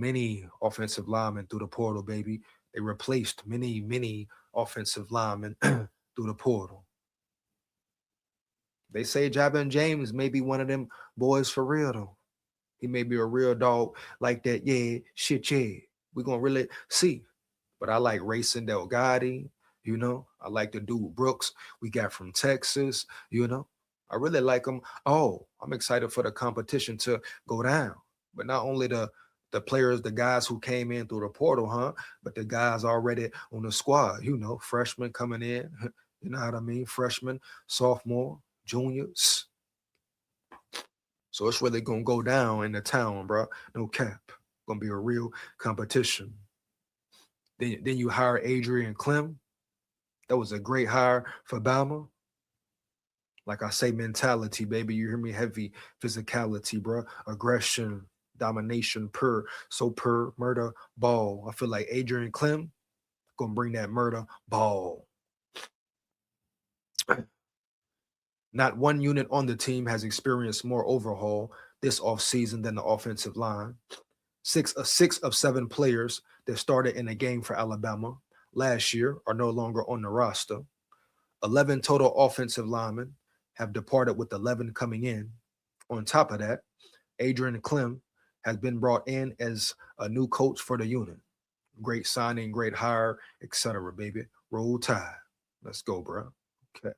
many offensive linemen through the portal, baby. They replaced many offensive linemen through the portal. They say Javon James may be one of them boys for real though. He may be a real dog like that. Yeah, shit, yeah. We're gonna really see. But I like Racing Delgado, you know. I like the dude Brooks we got from Texas, you know. I really like him. Oh, I'm excited for the competition to go down. But not only the players, the guys who came in through the portal, huh? But the guys already on the squad, you know, freshmen coming in, you know what I mean? Freshmen, sophomore, juniors. So it's really gonna go down in the town, bro. No cap. Gonna be a real competition. Then you hire Adrian Clem. That was a great hire for Bama. Like I say, mentality, baby. You hear me? Heavy physicality, bro. Aggression, domination, per murder ball. I feel like Adrian Clem gonna bring that murder ball. Not one unit on the team has experienced more overhaul this offseason than the offensive line. Six of seven players that started in a game for Alabama last year are no longer on the roster. 11 total offensive linemen have departed, with 11 coming in. On top of that, Adrian Clem has been brought in as a new coach for the unit. Great signing, great hire, etc. Baby, roll tide. Let's go, bro. Okay.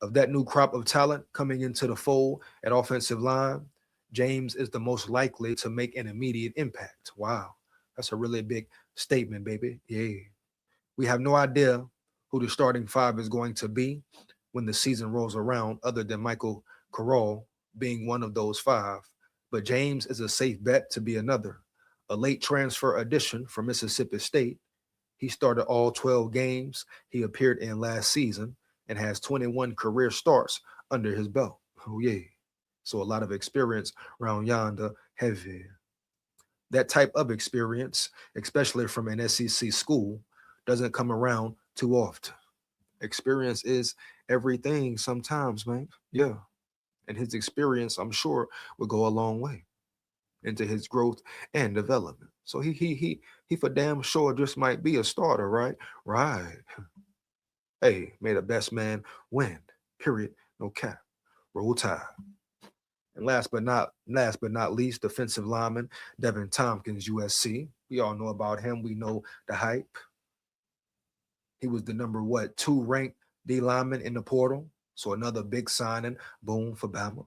Of that new crop of talent coming into the fold at offensive line, James is the most likely to make an immediate impact. Wow. That's a really big statement, baby. Yeah. We have no idea who the starting five is going to be when the season rolls around, other than Michael Carroll being one of those five. But James is a safe bet to be another. A late transfer addition from Mississippi State. He started all 12 games he appeared in last season and has 21 career starts under his belt. Oh, yeah. So a lot of experience around yonder, heavy. That type of experience, especially from an SEC school, doesn't come around too often. Experience is everything sometimes, man. Yeah. And his experience, I'm sure, will go a long way into his growth and development. So he for damn sure just might be a starter, right? Right. Hey, may the best man win. Period. No cap. Roll tide. And last but not least, defensive lineman Devin Tompkins, USC. We all know about him. We know the hype. He was the number two ranked D lineman in the portal. So another big signing, boom for Bama.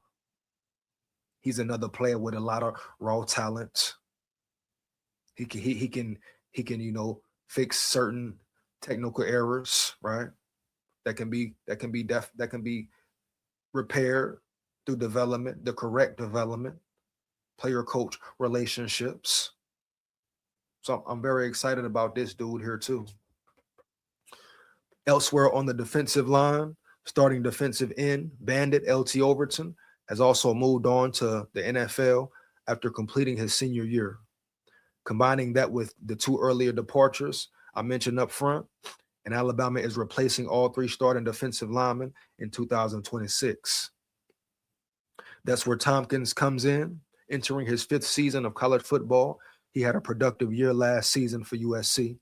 He's another player with a lot of raw talent. He can fix certain technical errors, right? That can be repaired through development, the correct development, player coach relationships. So I'm very excited about this dude here too. Elsewhere on the defensive line, starting defensive end, Bandit LT Overton has also moved on to the NFL after completing his senior year. Combining that with the two earlier departures I mentioned up front, and Alabama is replacing all three starting defensive linemen in 2026. That's where Tompkins comes in, entering his fifth season of college football. He had a productive year last season for USC,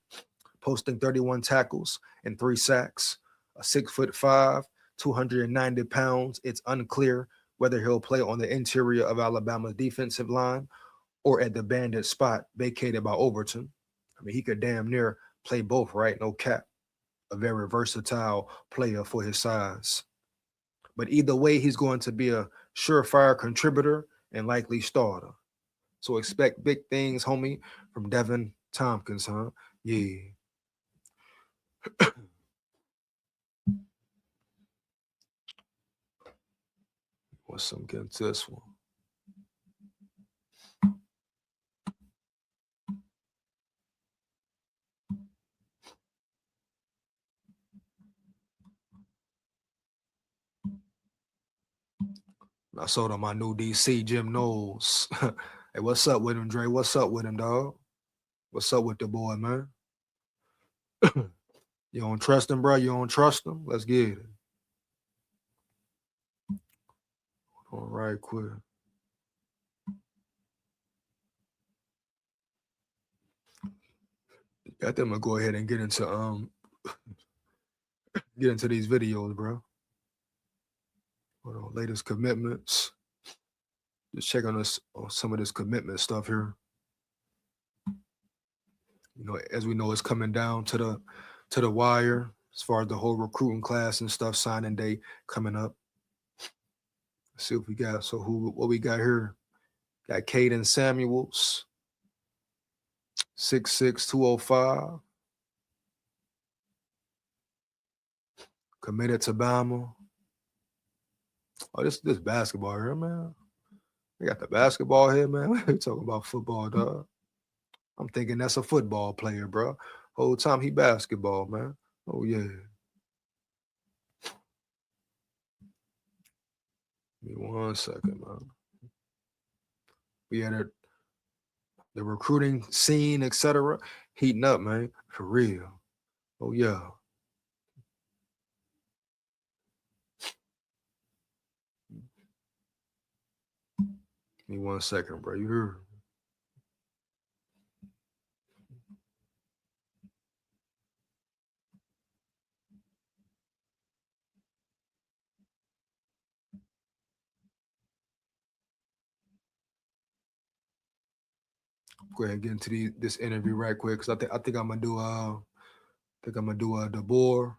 posting 31 tackles and 3 sacks. A 6'5", 290 pounds. It's unclear whether he'll play on the interior of Alabama's defensive line or at the bandit spot vacated by Overton. I mean, he could damn near play both, right? No cap. A very versatile player for his size. But either way, he's going to be a surefire contributor and likely starter. So expect big things, homie, from Devin Tompkins, huh? Yeah. What's up? Get to this one. I sold him my new DC, Jim Knowles. Hey, what's up with him, Dre? What's up with him, dog? What's up with the boy, man? You don't trust him, bro? You don't trust him? Let's get it. All right, quick. I think I'm gonna go ahead and get into these videos, bro. Hold on, latest commitments. Just check on this on some of this commitment stuff here. You know, as we know, it's coming down to the wire as far as the whole recruiting class and stuff. Signing day coming up. Let's see what we got. So what we got here? Got Caden Samuels, 6'6", 205. Committed to Bama. Oh, this basketball here, man. We got the basketball here, man. We talking about football, dog. I'm thinking that's a football player, bro. Whole time he basketball, man. Oh yeah. Give me 1 second, man. We had the recruiting scene, etc. Heating up, man. For real. Oh yeah. Give me 1 second, bro. You heard? Go ahead and get into this interview right quick, cause I think I'm gonna do a DeBoer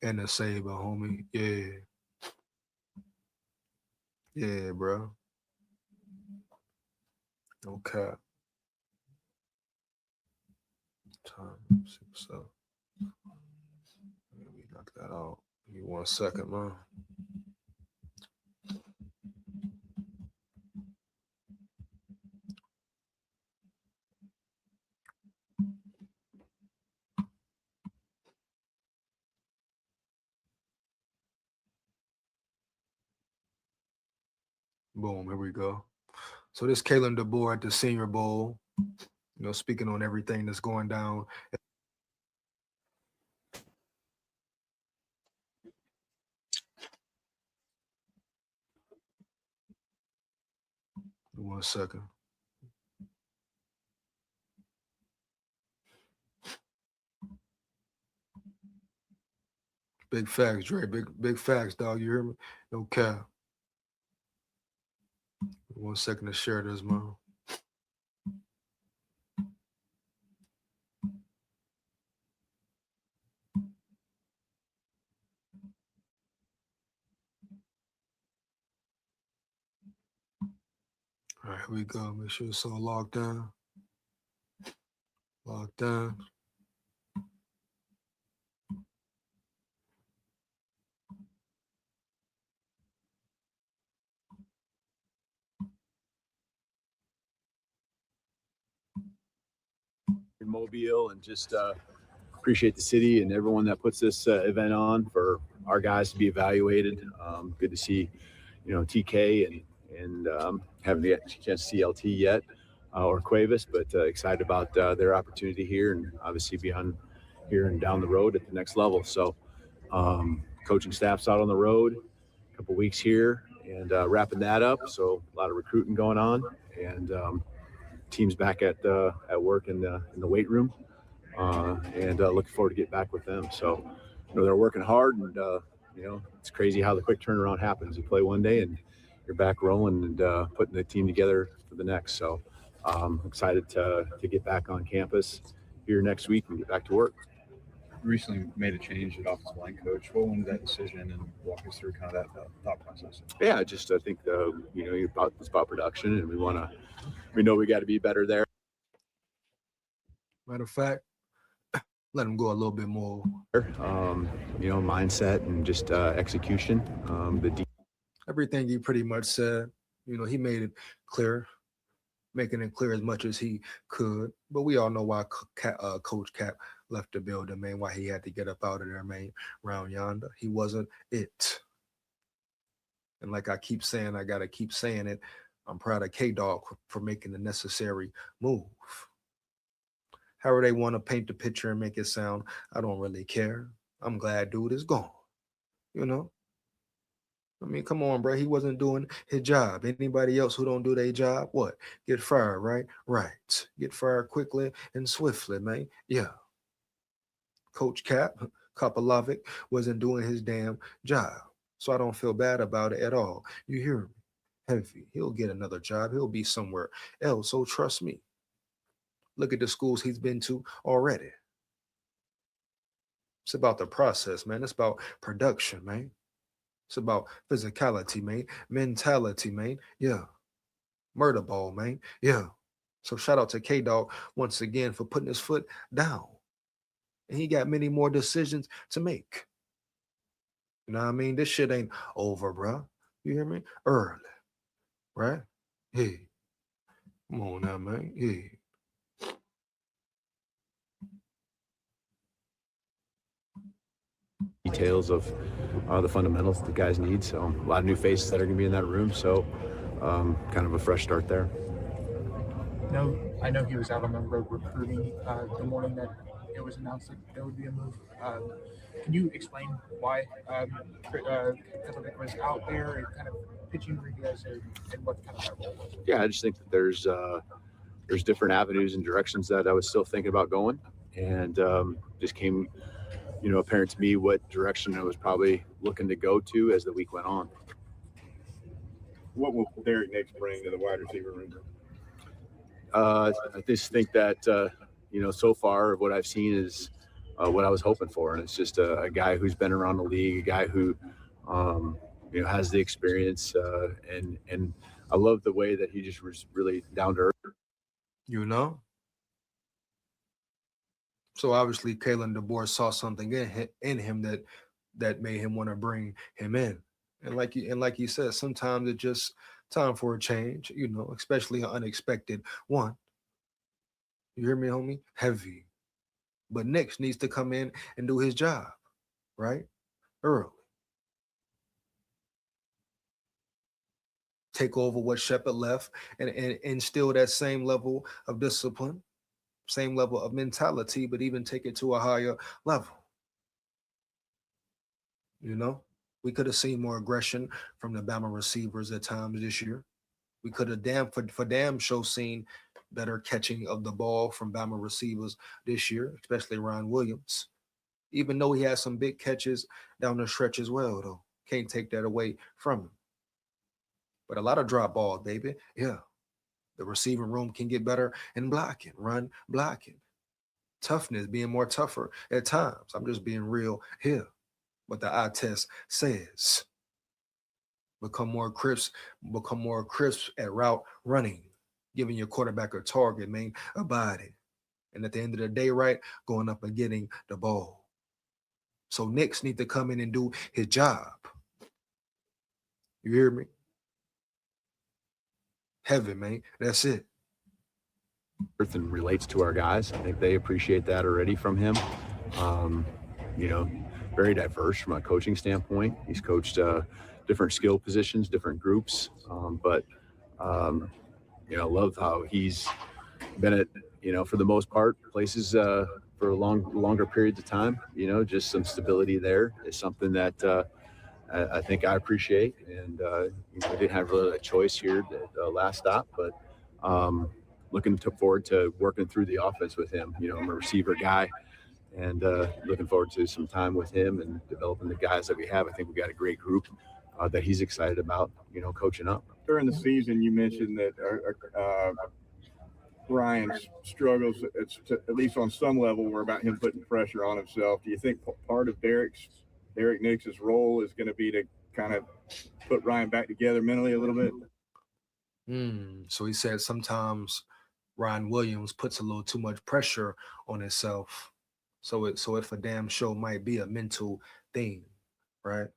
and a Saber, homie. Yeah, yeah, bro. Okay. Time. So let me knock that out. Give me 1 second, man. Boom, here we go. So this KALEN DEBOER at the Senior Bowl, speaking on everything that's going down. 1 second. Big facts, Dre. Big facts, dog. You hear me? No cap. 1 second to share this, man. All right, here we go. Make sure it's all locked down. Locked down. In Mobile, and just appreciate the city and everyone that puts this event on for our guys to be evaluated. Good to see, TK and haven't the chance to see LT yet or Cuevas, but excited about their opportunity here and obviously beyond here and down the road at the next level. So coaching staff's out on the road, a couple weeks here and wrapping that up. So a lot of recruiting going on and teams back at work in the weight room, and looking forward to get back with them. So, they're working hard, and it's crazy how the quick turnaround happens. You play one day, and you're back rolling and putting the team together for the next. So, excited to get back on campus here next week and get back to work. Recently made a change at offensive line coach. What went into that decision, and walk us through kind of that thought process? Yeah, I think it's about production, and we know we got to be better there. Matter of fact, let them go a little bit more. Mindset and just execution. Everything he pretty much said, he made it clear, making it clear as much as he could. But we all know why Coach Cap left the building, man, why he had to get up out of there, man, round yonder. He wasn't it. And like I keep saying, I got to keep saying it, I'm proud of K-Dog for making the necessary move. However they want to paint the picture and make it sound, I don't really care. I'm glad dude is gone. I mean, come on, bro. He wasn't doing his job. Anybody else who don't do their job, what? Get fired, right? Right. Get fired quickly and swiftly, man. Yeah. Coach Kapalovic wasn't doing his damn job. So I don't feel bad about it at all. You hear me? Heavy. He'll get another job. He'll be somewhere else. So trust me. Look at the schools he's been to already. It's about the process, man. It's about production, man. It's about physicality, man. Mentality, man. Yeah. Murder ball, man. Yeah. So shout out to K Dog once again for putting his foot down. And he got many more decisions to make. You know what I mean? This shit ain't over, bro. You hear me? Early, right? Hey, come on now, man. Hey. Details of the fundamentals that the guys need. So a lot of new faces that are going to be in that room. So kind of a fresh start there. No, I know he was out on the road recruiting the morning that it was announced that there would be a move. Can you explain why Kevin was out there and kind of pitching for you guys and what kind of that role was? Yeah, I just think that there's different avenues and directions that I was still thinking about going, and just came, apparent to me what direction I was probably looking to go to as the week went on. What will Derek Nix bring to the wide receiver room? I just think that so far what I've seen is what I was hoping for, and it's just a guy who's been around the league, a guy who has the experience, and I love the way that he just was really down to earth. So obviously Kalen DeBoer saw something in him that made him want to bring him in. And like you said, sometimes it's just time for a change, especially an unexpected one. You hear me, homie? Heavy. But Nix needs to come in and do his job, right? Early. Take over what Shepard left and instill that same level of discipline, same level of mentality, but even take it to a higher level. We could have seen more aggression from the Bama receivers at times this year. We could have damn sure seen better catching of the ball from Bama receivers this year, especially Ryan Williams. Even though he has some big catches down the stretch as well, though. Can't take that away from him. But a lot of drop balls, baby. Yeah. The receiving room can get better in blocking, run blocking. Toughness, being more tougher at times. I'm just being real here. What the eye test says. Become more crisp at route running, giving your quarterback a target, man, abiding. And at the end of the day, right, going up and getting the ball. So Nix need to come in and do his job. You hear me? Heavy, man. That's it. And relates to our guys. I think they appreciate that already from him. Very diverse from a coaching standpoint. He's coached different skill positions, different groups. But I love how he's been at, for the most part, places for longer periods of time. Just some stability there is something that I think I appreciate. And we didn't have really a choice here at last stop, but looking forward to working through the offense with him. I'm a receiver guy, and looking forward to some time with him and developing the guys that we have. I think we got a great group that he's excited about, coaching up. During the season, you mentioned that Ryan's struggles, at least on some level, were about him putting pressure on himself. Do you think part of Derek Nix's role is going to be to kind of put Ryan back together mentally a little bit? So he said sometimes Ryan Williams puts a little too much pressure on himself. So if a damn show might be a mental thing, right?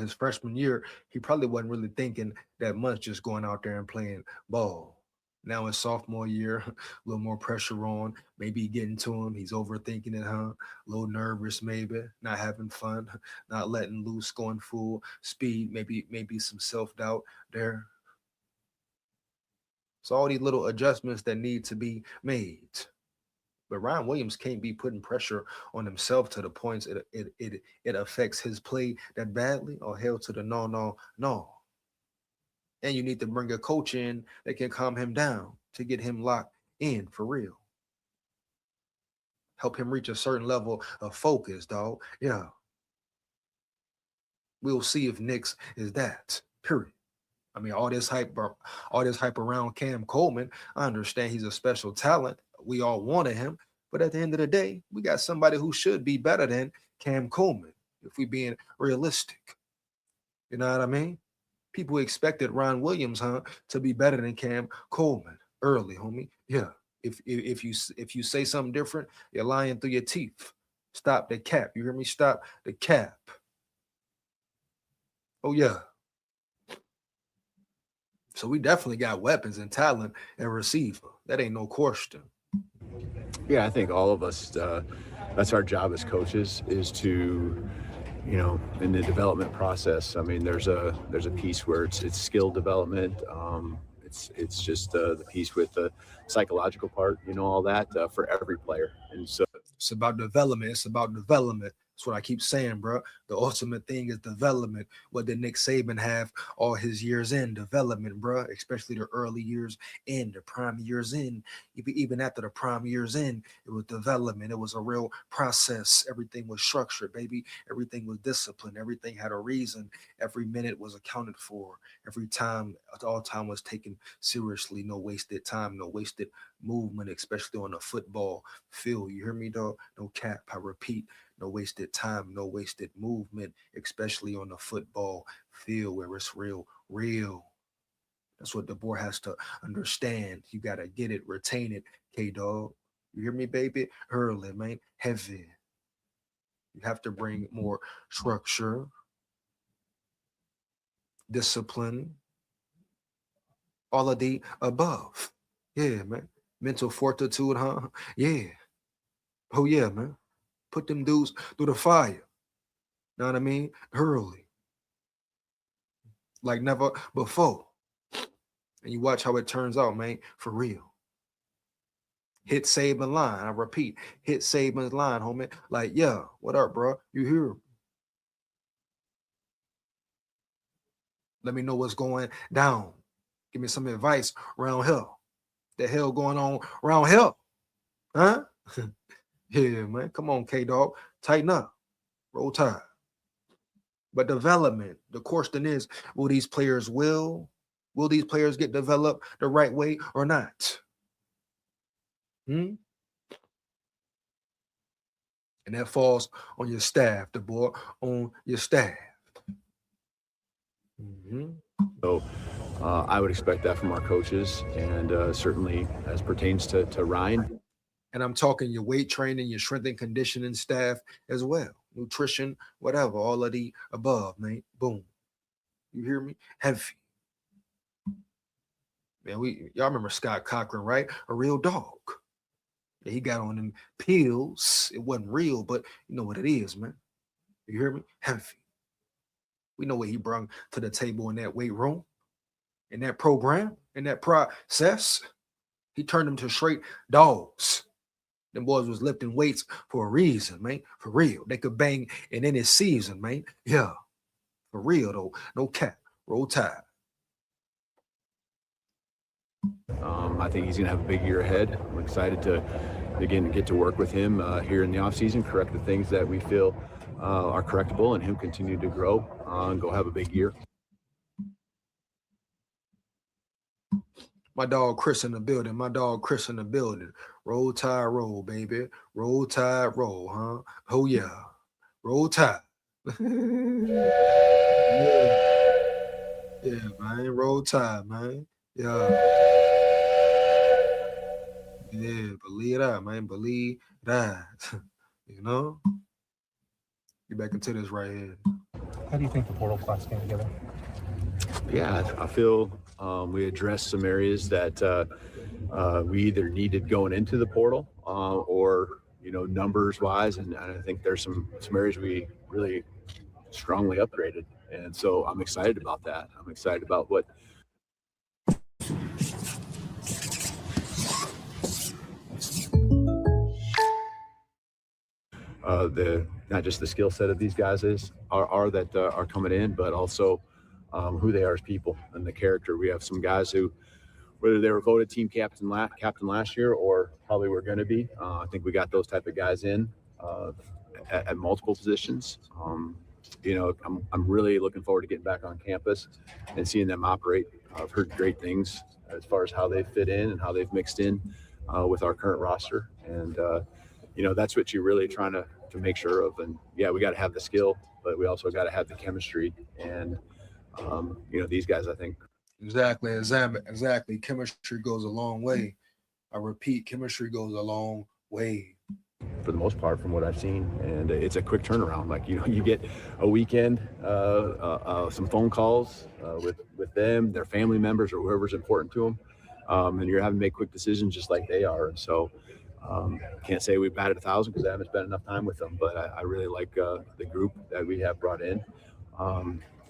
His freshman year, he probably wasn't really thinking that much, just going out there and playing ball. Now his sophomore year, a little more pressure on, maybe getting to him. He's overthinking it, huh? A little nervous, maybe, not having fun, not letting loose, going full speed, maybe some self-doubt there. So all these little adjustments that need to be made. But Ryan Williams can't be putting pressure on himself to the points it affects his play that badly, or hell to the no. And you need to bring a coach in that can calm him down to get him locked in for real. help him reach a certain level of focus, dog. Yeah. We'll see if Knicks is that. Period. I mean, all this hype around Cam Coleman. I understand he's a special talent. We all wanted him, but at the end of the day, we got somebody who should be better than Cam Coleman. If we being realistic, you know what I mean? People expected Ron Williams, to be better than Cam Coleman early, homie. Yeah. If you say something different, you're lying through your teeth. Stop the cap. You hear me? Stop the cap. Oh yeah. So we definitely got weapons and talent and receiver. That ain't no question. Yeah, I think all of us, that's our job as coaches, is to, in the development process. I mean, there's a piece where it's skill development. It's just the piece with the psychological part, all that for every player. And so it's about development. It's about development. That's what I keep saying, bro. The ultimate thing is development. What did Nick Saban have all his years in? Development, bro. Especially the early years in, the prime years in. Even after the prime years in, it was development. It was a real process. Everything was structured, baby. Everything was disciplined. Everything had a reason. Every minute was accounted for. Every time, all time was taken seriously. No wasted time, no wasted movement, especially on the football field. You hear me, dog? No cap. I repeat. No wasted time, no wasted movement, especially on the football field where it's real. That's what DeBoer has to understand. You got to get it, retain it, K-Dog. You hear me, baby? Early, man. Heavy. You have to bring more structure, discipline, all of the above. Yeah, man. Mental fortitude, huh? Yeah. Oh, yeah, man. Put them dudes through the fire. Know what I mean? Early. Like never before. And you watch how it turns out, man. For real. Hit Saban line. I repeat. Hit Saban's line, homie. Like, yeah, what up, bro? You here? Let me know what's going down. Give me some advice around here. The hell going on around here? Huh? Yeah, man. Come on, K-Dog. Tighten up. Roll Tide. But development, the question is, will these players get developed the right way or not? And that falls on your staff, DeBoer, on your staff. So I would expect that from our coaches, and certainly as pertains to Ryan. And I'm talking your weight training, your strength and conditioning staff as well. Nutrition, whatever, all of the above, man. Boom. You hear me? Heavy. Man, y'all remember Scott Cochran, right? A real dog. Yeah, he got on them pills. It wasn't real, but you know what it is, man. You hear me? Heavy. We know what he brought to the table in that weight room, in that program, in that process. He turned them to straight dogs. Them boys was lifting weights for a reason, man. For real. They could bang in any season, man. Yeah. For real, though. No cap. Roll Tide. I think he's going to have a big year ahead. I'm excited to, again, get to work with him here in the offseason, correct the things that we feel are correctable, and him continue to grow and go have a big year. My dog Chris in the building. Roll Tide, roll, baby. Roll Tide, roll, huh? Oh, yeah. Roll Tide. Yeah, man. Roll Tide, man. Yeah. Yeah, believe that, man. Believe that. You know? Get back into this right here. How do you think the portal class came together? Yeah, I feel we addressed some areas that we either needed going into the portal or, numbers wise. And I think there's some areas we really strongly upgraded. And so I'm excited about that. I'm excited about what not just the skill set of these guys are coming in, but also who they are as people and the character. We have some guys who whether they were voted team captain last year or probably were going to be. I think we got those type of guys in at multiple positions. I'm really looking forward to getting back on campus and seeing them operate. I've heard great things as far as how they fit in and how they've mixed in with our current roster. And, that's what you're really trying to make sure of. And yeah, we got to have the skill, but we also got to have the chemistry. And, these guys, I think. Exactly. Chemistry goes a long way. I repeat, chemistry goes a long way. For the most part, from what I've seen, and it's a quick turnaround. Like, you get a weekend, some phone calls with them, their family members, or whoever's important to them, and you're having to make quick decisions just like they are. And so, can't say we've batted 1,000 because I haven't spent enough time with them, but I really like the group that we have brought in.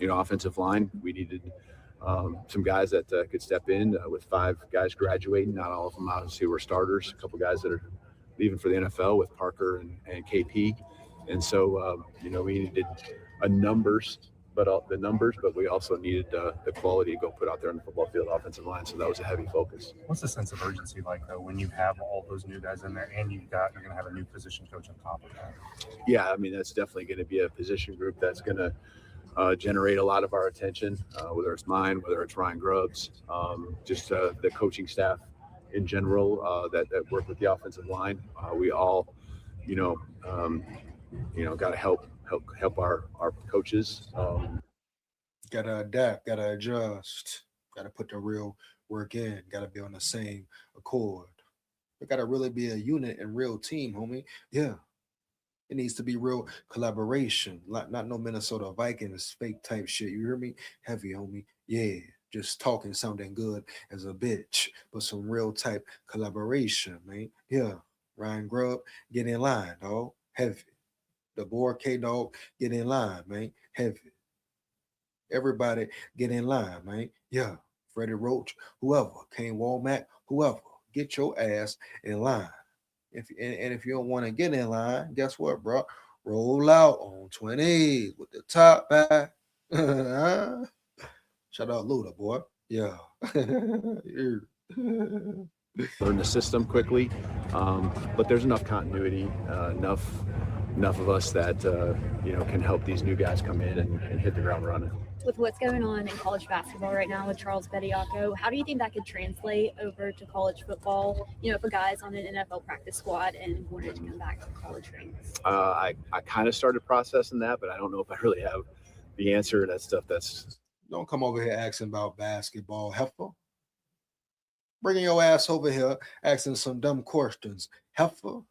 Offensive line, we needed some guys that could step in with 5 guys graduating. Not all of them obviously were starters. A couple guys that are leaving for the NFL with Parker and KP. And so, we needed the numbers, but we also needed the quality to go put out there on the football field, offensive line. So that was a heavy focus. What's the sense of urgency like, though, when you have all those new guys in there and you're going to have a new position coach on top of that? Yeah, I mean, that's definitely going to be a position group that's going to generate a lot of our attention, whether it's mine, whether it's Ryan Grubbs, just the coaching staff in general that work with the offensive line. We all, got to help our coaches. Got to adapt, got to adjust, got to put the real work in, got to be on the same accord. It got to really be a unit and real team, homie. Yeah. It needs to be real collaboration, not no Minnesota Vikings fake type shit. You hear me? Heavy, homie. Yeah, just talking something good as a bitch, but some real type collaboration, man. Yeah, Ryan Grubb, get in line, dog. Heavy. DeBoer K-Dog, get in line, man. Heavy. Everybody get in line, man. Yeah, Freddie Roach, whoever, Kane Womack, whoever, get your ass in line. If you don't want to get in line, guess what, bro? Roll out on 20 with the top back. Shout out Luda, boy. Yeah. Learn the system quickly, but there's enough continuity, enough of us that can help these new guys come in and hit the ground running. With what's going on in college basketball right now with Charles Bediako, how do you think that could translate over to college football? If a guy's on an NFL practice squad and wanted to come back to college ranks. I kind of started processing that, but I don't know if I really have the answer to that stuff. Don't come over here asking about basketball, heifer. Bringing your ass over here asking some dumb questions, heifer.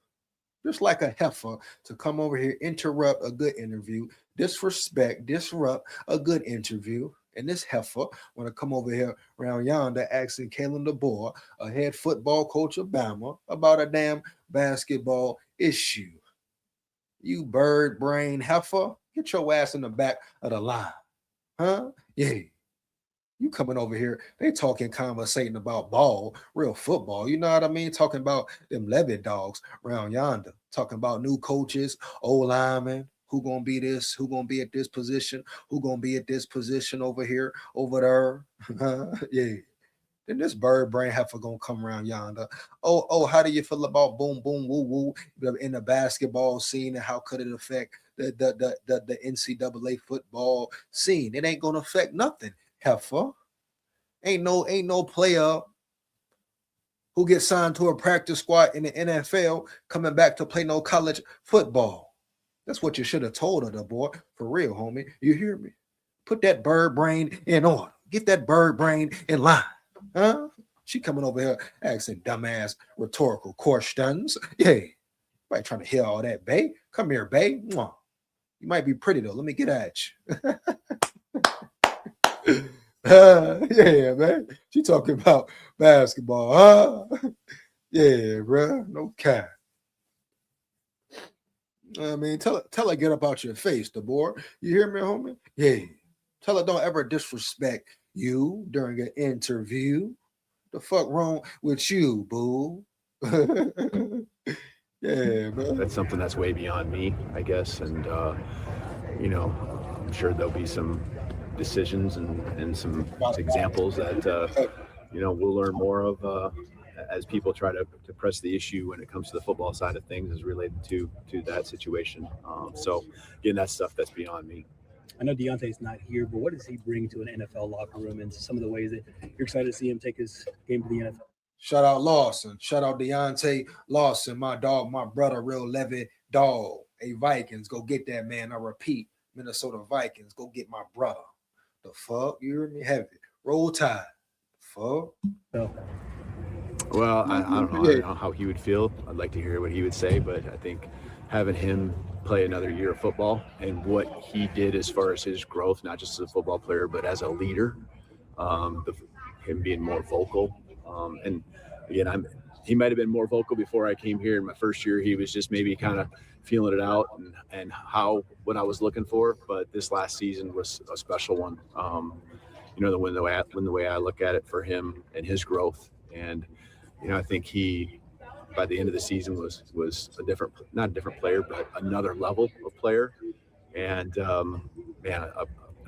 Just like a heifer to come over here, interrupt a good interview, disrespect, disrupt a good interview. And this heifer want to come over here around yonder asking KALEN DeBoer, a head football coach of Bama, about a damn basketball issue. You bird brain heifer, get your ass in the back of the line. Huh? Yeah. You coming over here, they talking, conversating about ball, real football. You know what I mean? Talking about them Levy dogs around yonder. Talking about new coaches, old linemen, who gonna be this, who gonna be at this position, who gonna be at this position over here, over there. Yeah. Then this bird brain heifer gonna come around yonder. Oh, how do you feel about boom, boom, woo, woo in the basketball scene, and how could it affect the NCAA football scene? It ain't gonna affect nothing. Heifer. Ain't no player who gets signed to a practice squad in the NFL coming back to play no college football. That's what you should have told her, boy. For real, homie. You hear me? Put that bird brain in order. Get that bird brain in line. Huh? She coming over here asking dumbass rhetorical questions. Yeah. Nobody trying to hear all that, babe. Come here, babe. Mwah. You might be pretty, though. Let me get at you. Yeah, man. She talking about basketball, huh? Yeah, bro. No cap. I mean, tell her get up out your face, DeBoer. You hear me, homie? Yeah. Tell her don't ever disrespect you during an interview. The fuck wrong with you, boo? Yeah, man. That's something that's way beyond me, I guess. And I'm sure there'll be some decisions and some examples that we'll learn more of as people try to press the issue when it comes to the football side of things as related to that situation. So again, that's stuff that's beyond me. I know Deontay's not here, but what does he bring to an NFL locker room and some of the ways that you're excited to see him take his game to the NFL? Shout out Lawson. Shout out Deontay Lawson, my dog, my brother, real Levy dog. Hey, Vikings, go get that man. I repeat, Minnesota Vikings, go get my brother. The fuck? You hear me? Heavy. Roll Tide. Fuck. So, Well, I don't know. I don't know how he would feel. I'd like to hear what he would say, but I think having him play another year of football and what he did as far as his growth, not just as a football player, but as a leader, him being more vocal. And again, he might have been more vocal before I came here. In my first year, he was just maybe kind of feeling it out and what I was looking for. But this last season was a special one. The way I look at it for him and his growth. And I think he, by the end of the season, was not a different player, but another level of player. And an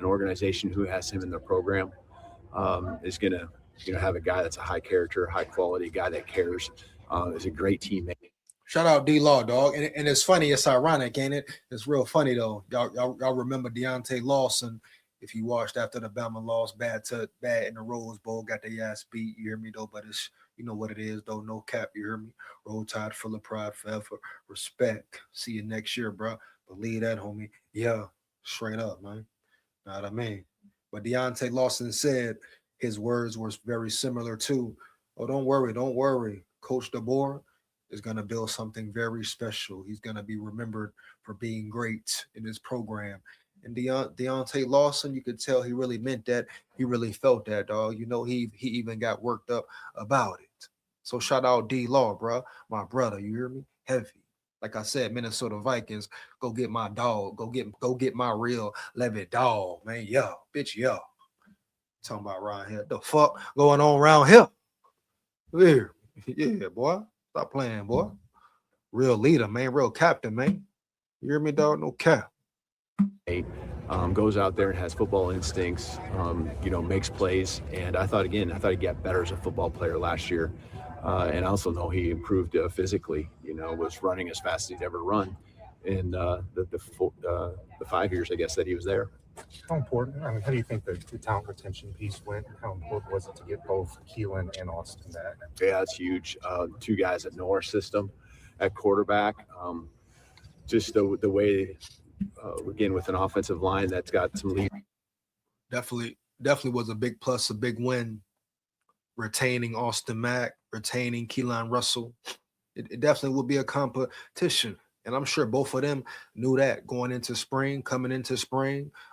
organization who has him in their program is going to have a guy that's a high character, high quality guy that cares, is a great teammate. Shout out D-Law, dog. And it's funny, it's ironic, ain't it? It's real funny, though. Y'all remember Deontay Lawson. If you watched after the Bama lost, bad in the Rose Bowl, got their ass beat, you hear me, though? But it's, you know what it is, though. No cap, you hear me? Roll Tide, full of pride, forever. Respect. See you next year, bro. Believe that, homie. Yeah, straight up, man. Know what I mean? But Deontay Lawson said his words were very similar to, oh, don't worry. Coach DeBoer is going to build something very special. He's going to be remembered for being great in his program. And Deontay Lawson, you could tell he really meant that. He really felt that, dog. He even got worked up about it. So shout out D-Law, bro. My brother, you hear me? Heavy. Like I said, Minnesota Vikings, go get my dog. Go get my real Levy dog, man. Yeah, bitch, yeah. Talking about around here. The fuck going on around here? Here. Yeah, boy. Stop playing, boy. Real leader, man. Real captain, man. You hear me, dog? No cap. Goes out there and has football instincts, makes plays. And I thought he got better as a football player last year. And I also know he improved physically, was running as fast as he'd ever run in the 5 years, I guess, that he was there. How important? I mean, how do you think the talent retention piece went? And how important was it to get both Kalen and Austin back? Yeah, it's huge. Two guys that know our system at quarterback. Just the way, again, with an offensive line that's got some lead. Definitely was a big plus, a big win. Retaining Austin Mack, retaining Keelan Russell. It definitely would be a competition. And I'm sure both of them knew that coming into spring.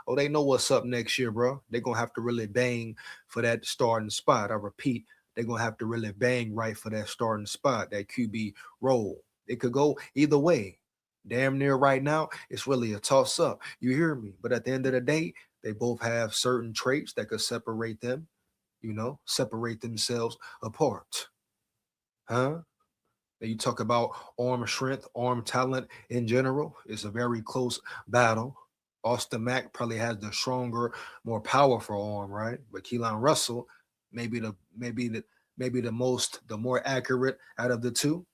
Oh, they know what's up next year, bro. They're going to have to really bang for that starting spot. I repeat, they're going to have to really bang right for that starting spot, that QB role. It could go either way. Damn near right now, it's really a toss-up. You hear me? But at the end of the day, they both have certain traits that could separate them, separate themselves apart. Huh? You talk about arm strength, arm talent in general. It's a very close battle. Austin Mack probably has the stronger, more powerful arm, right? But Keelan Russell, maybe the more accurate out of the two,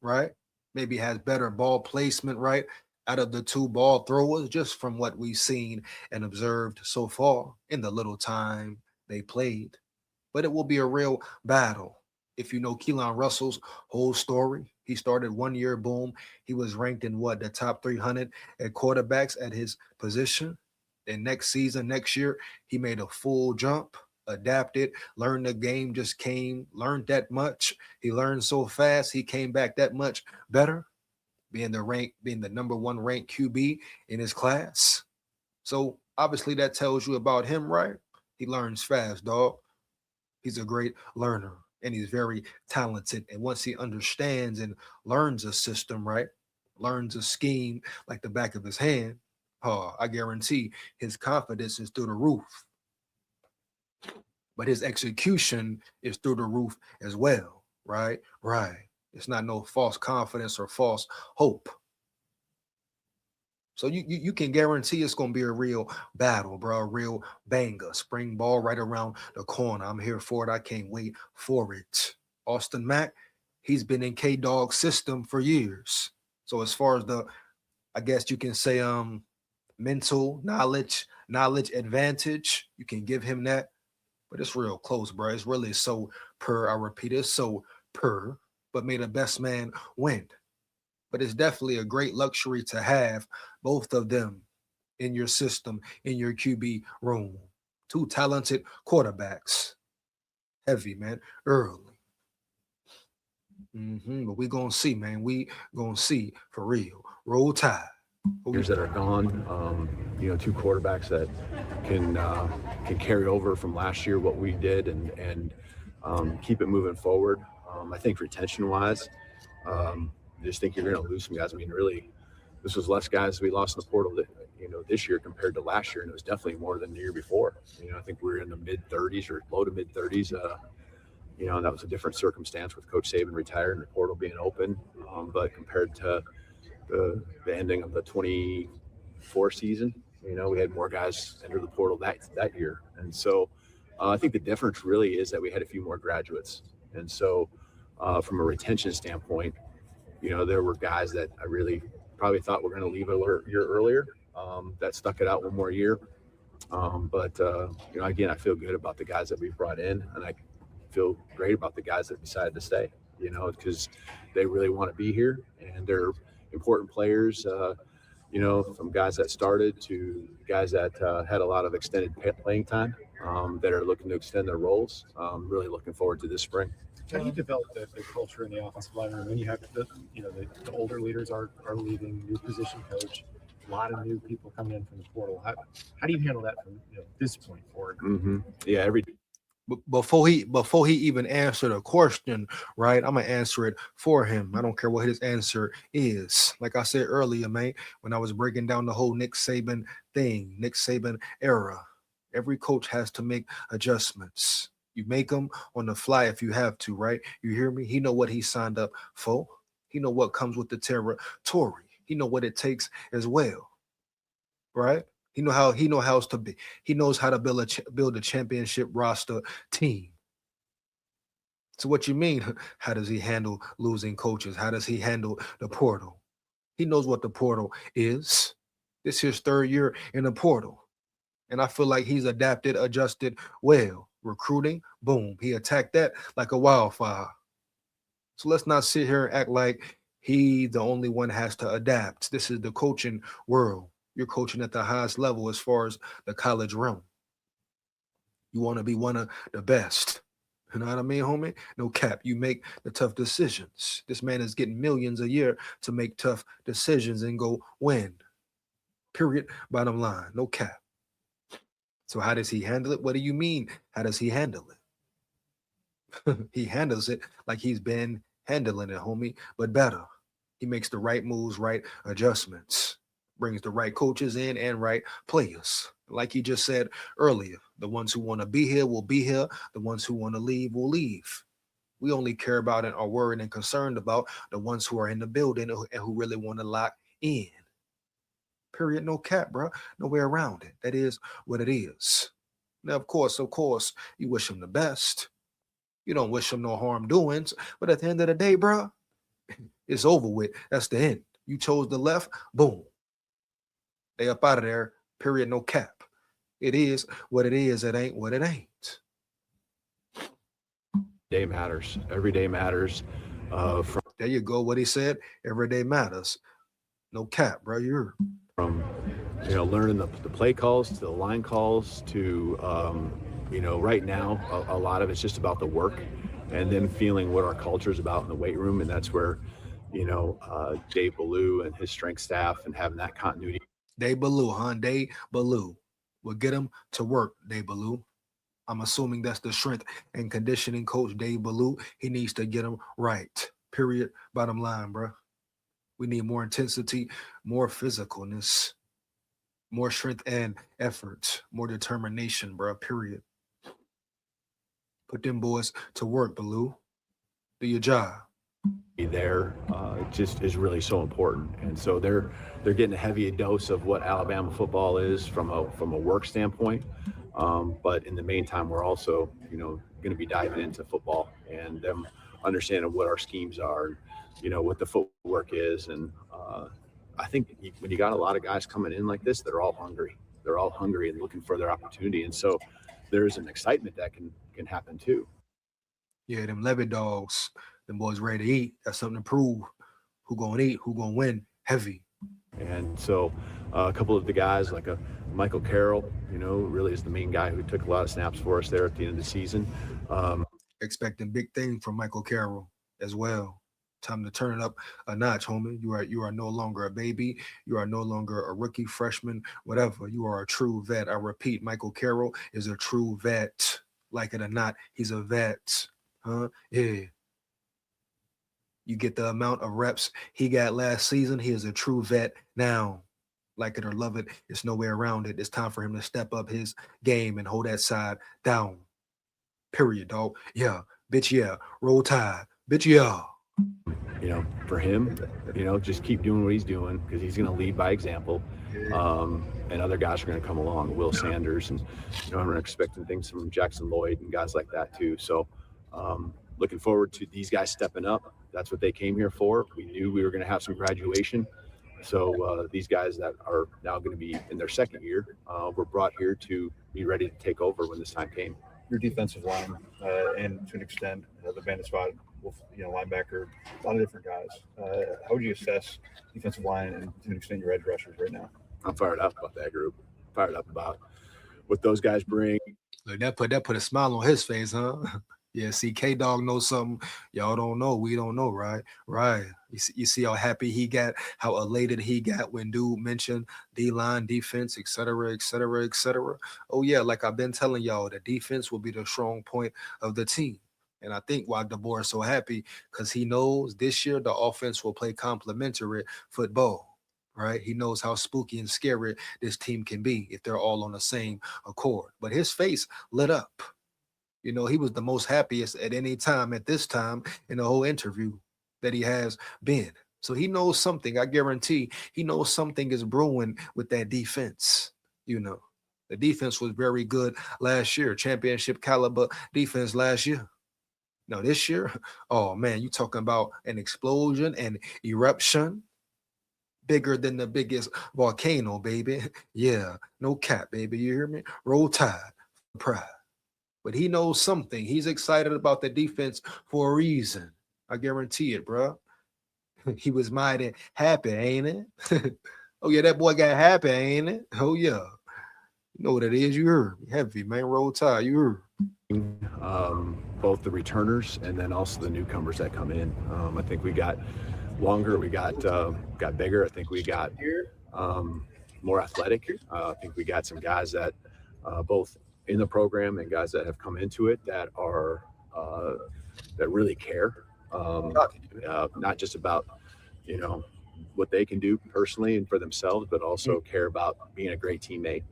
right? Maybe has better ball placement, right? Out of the two ball throwers, just from what we've seen and observed so far in the little time they played. But it will be a real battle. If you know Keelan Russell's whole story, he started 1 year, boom. He was ranked in the top 300 at quarterbacks at his position. Then next year, he made a full jump, adapted, learned the game, learned that much. He learned so fast, he came back that much better, being the number one ranked QB in his class. So obviously that tells you about him, right? He learns fast, dog. He's a great learner. And he's very talented. And once he understands and learns a system, right? Learns a scheme like the back of his hand, I guarantee his confidence is through the roof. But his execution is through the roof as well, right? Right. It's not no false confidence or false hope. So you can guarantee it's gonna be a real battle, bro, a real banger. Spring ball right around the corner. I'm here for it. I can't wait for it. Austin Mack, he's been in K Dog system for years. So as far as the, I guess you can say mental knowledge advantage, you can give him that, but it's real close, bro. It's really so I repeat, it's so but may the best man win. But it's definitely a great luxury to have both of them in your system, in your QB room. Two talented quarterbacks. Heavy, man, early. But we gonna see, man. We gonna see for real. Roll Tide. Years that are gone, two quarterbacks that can carry over from last year what we did and keep it moving forward. I think retention-wise, I just think you're going to lose some guys. I mean, really, this was less guys we lost in the portal that, this year compared to last year, and it was definitely more than the year before. I think we were in the mid-30s or low to mid-30s. That was a different circumstance with Coach Saban retired and the portal being open. But compared to the ending of the 24 season, we had more guys enter the portal that year. And so I think the difference really is that we had a few more graduates. And so from a retention standpoint, there were guys that I really probably thought were going to leave a year earlier that stuck it out one more year. But again, I feel good about the guys that we've brought in, and I feel great about the guys that decided to stay, because they really want to be here, and they're important players, from guys that started to guys that had a lot of extended playing time that are looking to extend their roles. Really looking forward to this spring. How do you develop the culture in the offensive line room when you have the older leaders are leaving, new position coach, a lot of new people coming in from the portal? How do you handle that from this point forward? Yeah, before he even answered a question, right? I'm gonna answer it for him. I don't care what his answer is. Like I said earlier, man, when I was breaking down the whole Nick Saban thing, Nick Saban era, every coach has to make adjustments. You make them on the fly if you have to, right? You hear me? He know what he signed up for. He know what comes with the territory. He know what it takes as well, right? He knows how to build a championship roster team. So what you mean? How does he handle losing coaches? How does he handle the portal? He knows what the portal is. This is his third year in the portal, and I feel like he's adjusted well. Recruiting, boom, he attacked that like a wildfire. So let's not sit here and act like he the only one has to adapt. This is the coaching world. You're coaching at the highest level as far as the college realm. You want to be one of the best. You know what I mean, homie? No cap. You make the tough decisions. This man is getting millions a year to make tough decisions and go win. Period. Bottom line. No cap. So how does he handle it? What do you mean? How does he handle it? He handles it like he's been handling it, homie, but better. He makes the right moves, right adjustments, brings the right coaches in and right players. Like he just said earlier, the ones who want to be here will be here. The ones who want to leave will leave. We only care about and are worried and concerned about the ones who are in the building and who really want to lock in. Period. No cap, bro. No way around it. That is what it is. Now, of course, you wish him the best. You don't wish him no harm doings. But at the end of the day, bro, it's over with. That's the end. You chose the left. Boom. They up out of there. Period. No cap. It is what it is. It ain't what it ain't. Day matters. Every day matters. There you go. What he said. Every day matters. No cap, bro. You're from learning the play calls to the line calls to right now a lot of it's just about the work and then feeling what our culture is about in the weight room, and that's where Dave Ballou and his strength staff and having that continuity. Dave Ballou, huh? Dave Ballou will get him to work. Dave Ballou. I'm assuming that's the strength and conditioning coach, Dave Ballou. He needs to get him right. Period. Bottom line, bro. We need more intensity, more physicalness, more strength and effort, more determination, bro. Period. Put them boys to work, Ballou. Do your job. there just is really so important. And so they're getting a heavy dose of what Alabama football is from a work standpoint. But in the meantime, we're also, going to be diving into football and them understanding what our schemes are, what the footwork is. And I think when you got a lot of guys coming in like this, they're all hungry. They're all hungry and looking for their opportunity. And so there's an excitement that can happen too. Yeah, them Levy dogs, them boys ready to eat. That's something to prove. Who gonna eat? Who gonna win? Heavy. And so a couple of the guys like a Michael Carroll, really is the main guy who took a lot of snaps for us there at the end of the season. Expecting big things from Michael Carroll as well. Time to turn it up a notch, homie. You are no longer a baby. You are no longer a rookie, freshman, whatever. You are a true vet. I repeat, Michael Carroll is a true vet. Like it or not, he's a vet. Huh? Yeah. You get the amount of reps he got last season. He is a true vet now. Like it or love it, it's no way around it. It's time for him to step up his game and hold that side down. Period, dog. Yeah. Bitch, yeah. Roll Tide. Bitch, yeah. For him, just keep doing what he's doing because he's going to lead by example. And other guys are going to come along, Will Sanders, and I'm expecting things from Jackson Lloyd and guys like that too. So looking forward to these guys stepping up. That's what they came here for. We knew we were going to have some graduation. So these guys that are now going to be in their second year were brought here to be ready to take over when this time came. Your defensive line, and to an extent, the bandit spot, linebacker, a lot of different guys. How would you assess defensive line and to an extent your edge rushers right now? I'm fired up about that group. Fired up about what those guys bring. Look, that put a smile on his face, huh? Yeah, see, K-Dog knows something y'all don't know. We don't know, right? Right. You see how happy he got, how elated he got when dude mentioned D-line, defense, et cetera, et cetera, et cetera. Oh, yeah, like I've been telling y'all, the defense will be the strong point of the team. And I think why DeBoer is so happy, because he knows this year the offense will play complementary football, right? He knows how spooky and scary this team can be if they're all on the same accord. But his face lit up. He was the most happiest at any time at this time in the whole interview that he has been. So he knows something. I guarantee he knows something is brewing with that defense. The defense was very good last year, championship caliber defense last year. Now this year, oh man, you talking about an explosion and eruption bigger than the biggest volcano, baby. Yeah, no cap, baby. You hear me? Roll Tide, pride. But he knows something. He's excited about the defense for a reason. I guarantee it, bro. He was mighty happy, ain't it? Oh, yeah, that boy got happy, ain't it? Oh, yeah. You know what it is. You heard. Heavy, man. Roll Tide. You heard. Both the returners and then also the newcomers that come in. I think we got longer. We got bigger. I think we got more athletic. I think we got some guys that both in the program and guys that have come into it that are that really care, not just about what they can do personally and for themselves, but also care about being a great teammate.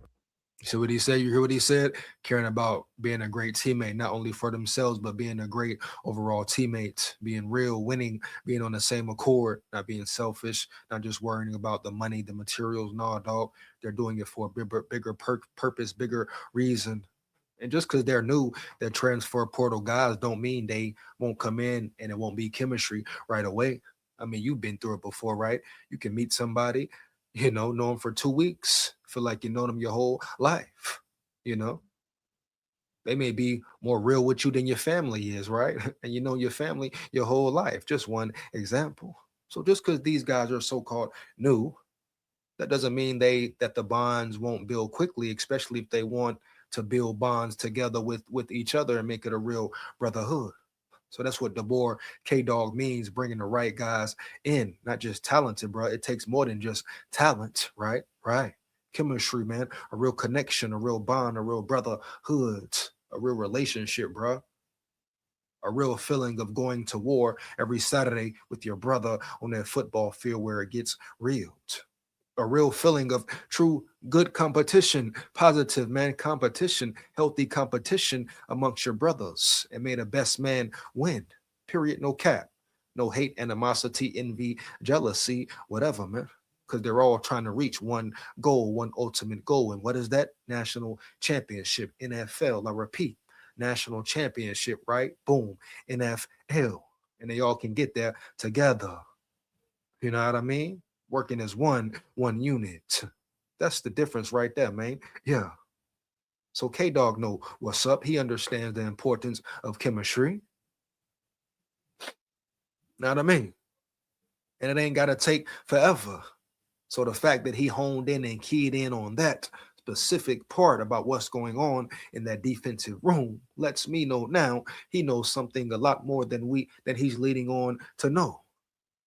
So what he said, you hear what he said? Caring about being a great teammate, not only for themselves, but being a great overall teammate, being real, winning, being on the same accord, not being selfish, not just worrying about the money, the materials. No, dog, they're doing it for a bigger purpose, bigger reason. And just because they're new, they're transfer portal guys don't mean they won't come in and it won't be chemistry right away. I mean, you've been through it before, right? You can meet somebody, know them for 2 weeks, feel like you know them your whole life, They may be more real with you than your family is, right? And you know your family your whole life. Just one example. So just because these guys are so-called new, that doesn't mean that the bonds won't build quickly, especially if they want to build bonds together with each other and make it a real brotherhood. So that's what DeBoer K-Dog means, bringing the right guys in, not just talented, bro. It takes more than just talent, right? Right. Chemistry, man, a real connection, a real bond, a real brotherhood, a real relationship, bro. A real feeling of going to war every Saturday with your brother on that football field where it gets real. A real feeling of true good competition, positive, man, competition, healthy competition amongst your brothers, and may the best man win. Period. No cap. No hate, animosity, envy, jealousy, whatever, man. Because they're all trying to reach one goal, one ultimate goal. And what is that? National championship, NFL. I repeat, national championship, right? Boom, NFL. And they all can get there together. You know what I mean? Working as one unit. That's the difference right there, man. Yeah. So K-Dog know what's up. He understands the importance of chemistry. Know what I mean? And it ain't got to take forever. So the fact that he honed in and keyed in on that specific part about what's going on in that defensive room lets me know now he knows something a lot more than he's leading on to know.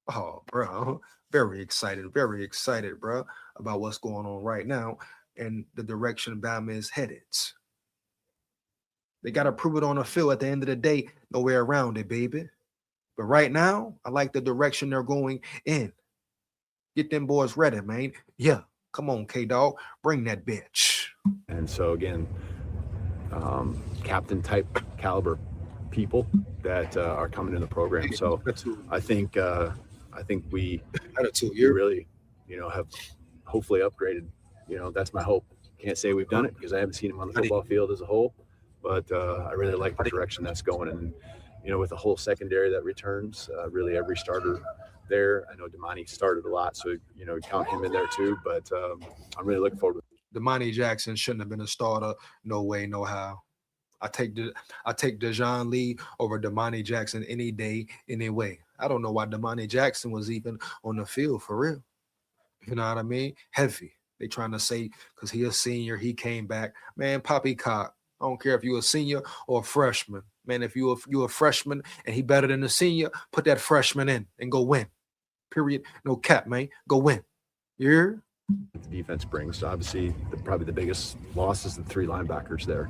Oh, bro, very excited, bro, about what's going on right now and the direction Bama is headed. They got to prove it on the field at the end of the day. No way around it, baby. But right now, I like the direction they're going in. Get them boys ready, man. Yeah, come on, K-Dog. Bring that bitch. And so, again, captain type caliber people that are coming in the program. So I think we really, have hopefully upgraded. That's my hope. Can't say we've done it because I haven't seen him on the football field as a whole, but I really like the direction that's going. And, with the whole secondary that returns, really every starter there. I know Damani started a lot, so, count him in there too, but I'm really looking forward to Damani Jackson shouldn't have been a starter. No way, no how. I take Dejon Lee over Damani Jackson any day, any way. I don't know why Damani Jackson was even on the field for real. You know what I mean? Heavy. They trying to say because he a senior, he came back. Man, poppycock. I don't care if you're a senior or a freshman. Man, if you're a freshman and he better than a senior, put that freshman in and go win. Period. No cap, man. Go win. You hear? the defense brings. So obviously, probably the biggest loss is the three linebackers there,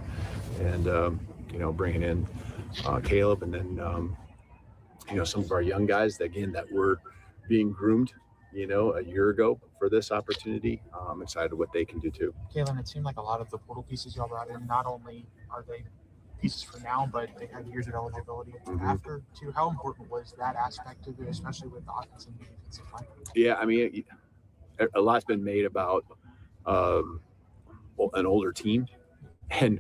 and bringing in Caleb, and then some of our young guys that were being groomed, a year ago for this opportunity. I'm excited what they can do too. Kalen, it seemed like a lot of the portal pieces y'all brought in, not only are they pieces for now, but they have years of eligibility after too. How important was that aspect of it, especially with the offensive and defensive line? Yeah, I mean, a lot's been made about an older team, and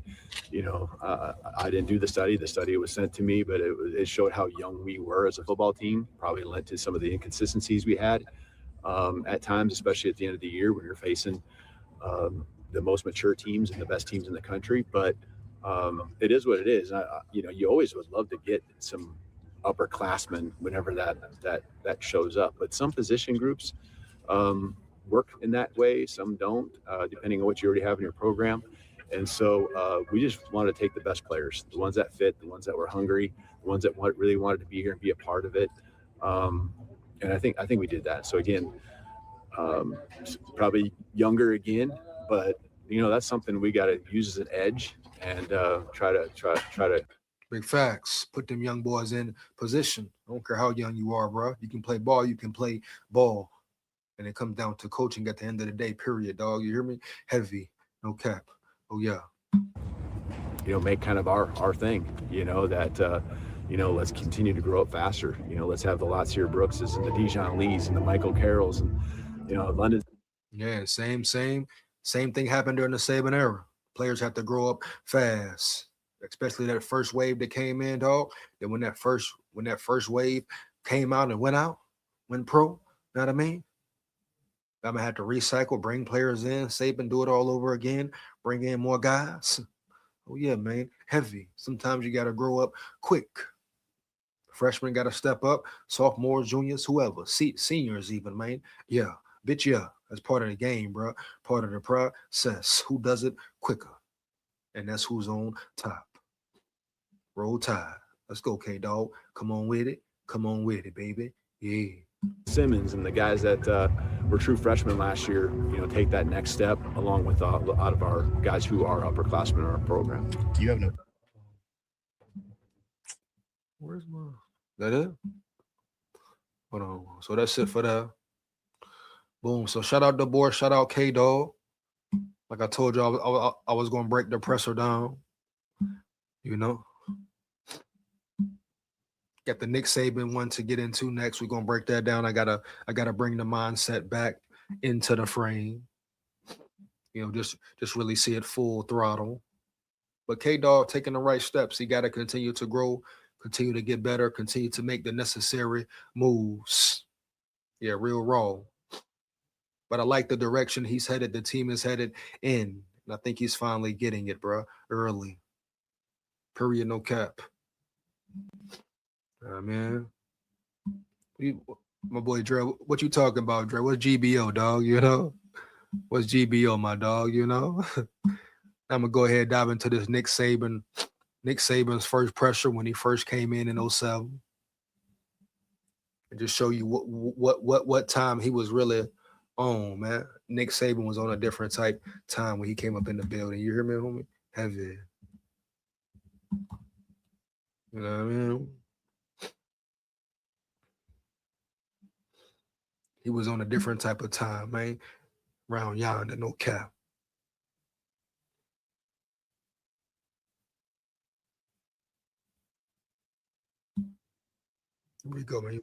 I didn't do the study. The study was sent to me, but it showed how young we were as a football team. Probably led to some of the inconsistencies we had at times, especially at the end of the year when you're facing the most mature teams and the best teams in the country. But it is what it is. You always would love to get some upperclassmen whenever that shows up. But some position groups work in that way. Some don't, depending on what you already have in your program. And so we just want to take the best players, the ones that fit, the ones that were hungry, the ones that really wanted to be here and be a part of it. And I think we did that. So again, probably younger again, but that's something we got to use as an edge and try to. Big facts. Put them young boys in position. I don't care how young you are, bro. You can play ball. You can play ball. And it comes down to coaching at the end of the day, period, dog. You hear me? Heavy. No cap. Oh, yeah. Make kind of our thing, that, let's continue to grow up faster. Let's have the Latsier Brookses and the Dijon Lees and the Michael Carrolls and, London. Yeah, same thing happened during the Saban era. Players have to grow up fast, especially that first wave that came in, dog. Then when that first wave came out and went pro, know what I mean? I'm gonna have to recycle, bring players in, Saban do it all over again, bring in more guys. Oh yeah, man, heavy. Sometimes you gotta grow up quick. Freshmen gotta step up, sophomores, juniors, whoever, seniors even, man. Yeah, bitch, yeah. That's part of the game, bro. Part of the process. Who does it quicker? And that's who's on top. Roll Tide. Let's go, K-Dog. Come on with it. Come on with it, baby. Yeah. Simmons and the guys that were true freshmen last year, take that next step along with a lot of our guys who are upperclassmen in our program. You have no. Where's my? That it? Hold on. So that's it for that. Boom. So shout out DeBoer. Shout out K-Dog. Like I told you, I was going to break the presser down. Got the Nick Saban one to get into next. We're gonna break that down. I gotta bring the mindset back into the frame. You know, just really see it full throttle. But K-Dog taking the right steps. He got to continue to grow, continue to get better, continue to make the necessary moves. Yeah, real raw. But I like the direction he's headed. The team is headed in. And I think he's finally getting it, bro. Early. Period, no cap. Man. My boy Dre, what you talking about, Dre? What's GBO, dog? You know? What's GBO, my dog? You know? I'm gonna go ahead and dive into this Nick Saban's first pressure when he first came in 07. And just show you what time he was really on, man. Nick Saban was on a different type time when he came up in the building. You hear me, homie? Heavy. You know what I mean? He was on a different type of time, man. Round yonder, no cap. Here we go, man.